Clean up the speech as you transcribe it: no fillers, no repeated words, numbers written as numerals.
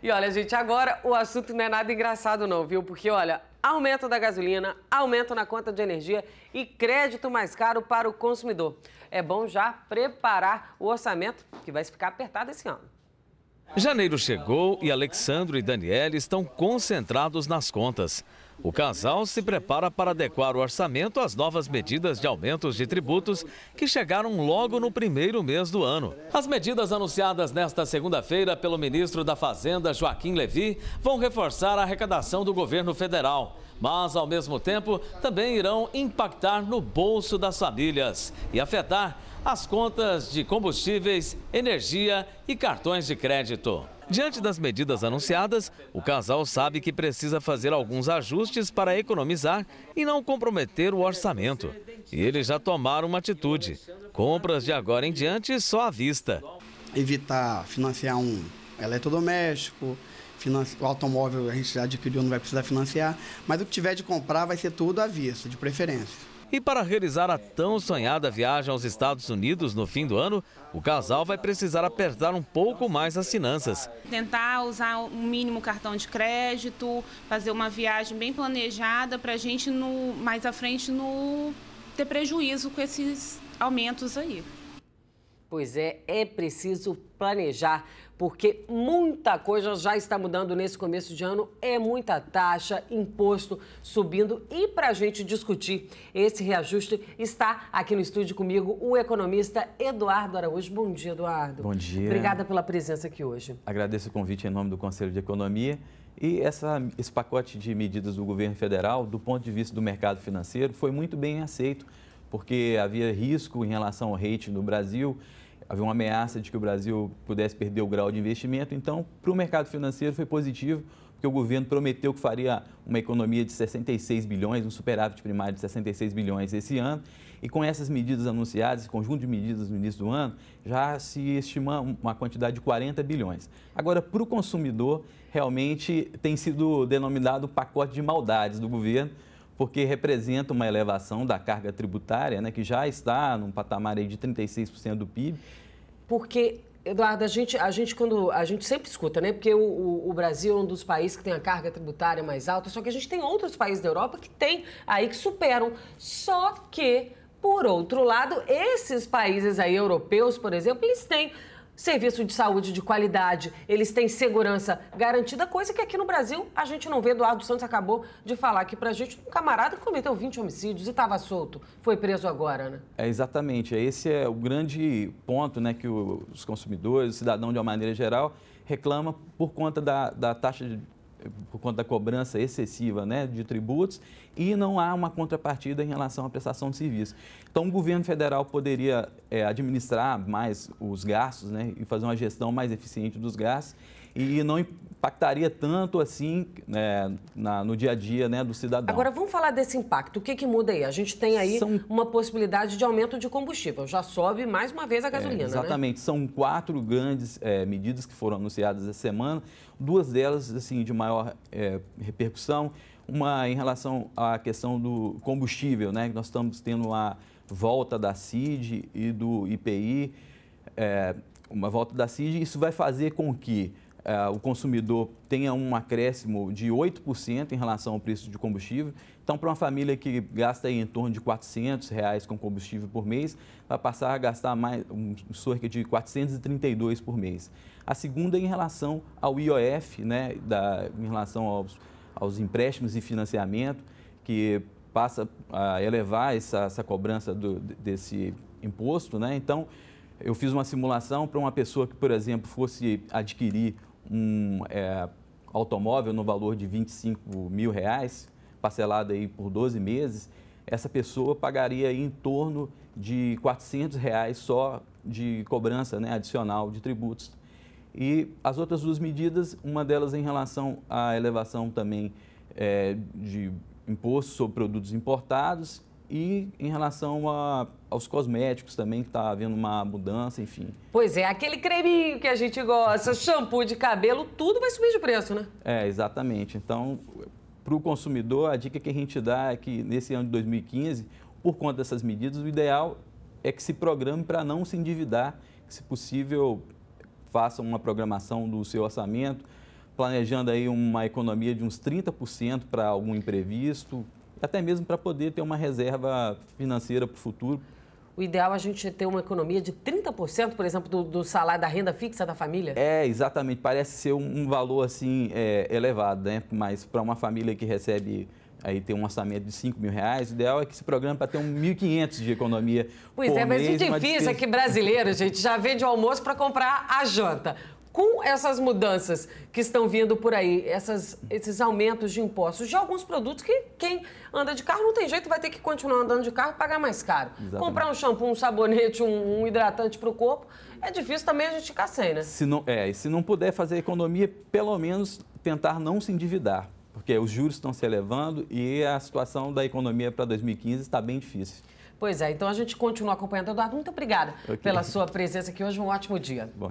E olha, gente, agora o assunto não é nada engraçado não, viu? Porque, olha, aumento da gasolina, aumento na conta de energia e crédito mais caro para o consumidor. É bom já preparar o orçamento, que vai ficar apertado esse ano. Janeiro chegou e Alexandro e Daniele estão concentrados nas contas. O casal se prepara para adequar o orçamento às novas medidas de aumentos de tributos que chegaram logo no primeiro mês do ano. As medidas anunciadas nesta segunda-feira pelo ministro da Fazenda, Joaquim Levy, vão reforçar a arrecadação do governo federal, mas, ao mesmo tempo, também irão impactar no bolso das famílias e afetar as contas de combustíveis, energia e cartões de crédito. Diante das medidas anunciadas, o casal sabe que precisa fazer alguns ajustes para economizar e não comprometer o orçamento. E eles já tomaram uma atitude: compras de agora em diante só à vista. Evitar financiar um eletrodoméstico, o automóvel a gente já adquiriu, não vai precisar financiar, mas o que tiver de comprar vai ser tudo à vista, de preferência. E para realizar a tão sonhada viagem aos Estados Unidos no fim do ano, o casal vai precisar apertar um pouco mais as finanças. Tentar usar um mínimo cartão de crédito, fazer uma viagem bem planejada para a gente mais à frente não ter prejuízo com esses aumentos aí. Pois é preciso planejar, porque muita coisa já está mudando nesse começo de ano. É muita taxa, imposto subindo. E para a gente discutir esse reajuste, está aqui no estúdio comigo o economista Eduardo Araújo. Bom dia, Eduardo. Bom dia. Obrigada pela presença aqui hoje. Agradeço o convite em nome do Conselho de Economia. E esse pacote de medidas do governo federal, do ponto de vista do mercado financeiro, foi muito bem aceito, porque havia risco em relação ao rating no Brasil. Havia uma ameaça de que o Brasil pudesse perder o grau de investimento. Então, para o mercado financeiro foi positivo, porque o governo prometeu que faria uma economia de 66 bilhões, um superávit primário de 66 bilhões esse ano. E com essas medidas anunciadas, esse conjunto de medidas no início do ano, já se estima uma quantidade de 40 bilhões. Agora, para o consumidor, realmente tem sido denominado pacote de maldades do governo, porque representa uma elevação da carga tributária, né, que já está num patamar aí de 36% do PIB. Porque, Eduardo, a gente sempre escuta, né? Porque o Brasil é um dos países que tem a carga tributária mais alta, só que a gente tem outros países da Europa que tem aí que superam. Só que, por outro lado, esses países aí europeus, por exemplo, eles têm serviço de saúde de qualidade, eles têm segurança garantida, coisa que aqui no Brasil a gente não vê. Eduardo Santos acabou de falar aqui pra gente, um camarada que cometeu 20 homicídios e estava solto, foi preso agora, né? Exatamente, esse é o grande ponto, né, que os consumidores, o cidadão de uma maneira geral, reclama por conta da taxa por conta da cobrança excessiva, né, de tributos, e não há uma contrapartida em relação à prestação de serviço. Então, o governo federal poderia administrar mais os gastos, né, e fazer uma gestão mais eficiente dos gastos, e não impactaria tanto assim, né, no dia a dia, né, do cidadão. Agora, vamos falar desse impacto. O que muda aí? A gente tem aí uma possibilidade de aumento de combustível. Já sobe mais uma vez a gasolina, exatamente. Né? São 4 grandes medidas que foram anunciadas essa semana. 2 delas, assim, de maior repercussão. Uma em relação à questão do combustível, né? Nós estamos tendo a volta da CID e do IPI, uma volta da CID. Isso vai fazer com que o consumidor tenha um acréscimo de 8% em relação ao preço de combustível. Então, para uma família que gasta aí em torno de R$400 com combustível por mês, vai passar a gastar cerca de 432 por mês. A segunda é em relação ao IOF, né, em relação aos empréstimos e financiamento, que passa a elevar essa cobrança desse imposto, né? Então, eu fiz uma simulação para uma pessoa que, por exemplo, fosse adquirir um automóvel no valor de R$25 mil, parcelado aí por 12 meses, essa pessoa pagaria aí em torno de R$400 só de cobrança, né, adicional de tributos. E as outras 2 medidas, uma delas em relação à elevação também de imposto sobre produtos importados e em relação aos cosméticos também, que está havendo uma mudança, enfim. Pois é, aquele creminho que a gente gosta, shampoo de cabelo, tudo vai subir de preço, né? Exatamente. Então, para o consumidor, a dica que a gente dá é que nesse ano de 2015, por conta dessas medidas, o ideal é que se programe para não se endividar, que, se possível, faça uma programação do seu orçamento planejando aí uma economia de uns 30% para algum imprevisto, até mesmo para poder ter uma reserva financeira para o futuro. O ideal é a gente ter uma economia de 30%, por exemplo, do salário da renda fixa da família? Exatamente. Parece ser um valor assim elevado, né? Mas para uma família que recebe aí tem um orçamento de R$5.000, o ideal é que se programe para ter 1.500 de economia por mês. Pois é, mas o difícil é que brasileiro, gente, já vende o almoço para comprar a janta. Com essas mudanças que estão vindo por aí, esses aumentos de impostos de alguns produtos que quem anda de carro não tem jeito, vai ter que continuar andando de carro e pagar mais caro. Exatamente. Comprar um shampoo, um sabonete, um hidratante para o corpo, é difícil também a gente ficar sem, né? Se não puder fazer economia, pelo menos tentar não se endividar, porque os juros estão se elevando e a situação da economia para 2015 está bem difícil. Pois é, então a gente continua acompanhando. Eduardo, muito obrigada pela sua presença aqui hoje. Um ótimo dia. Bom.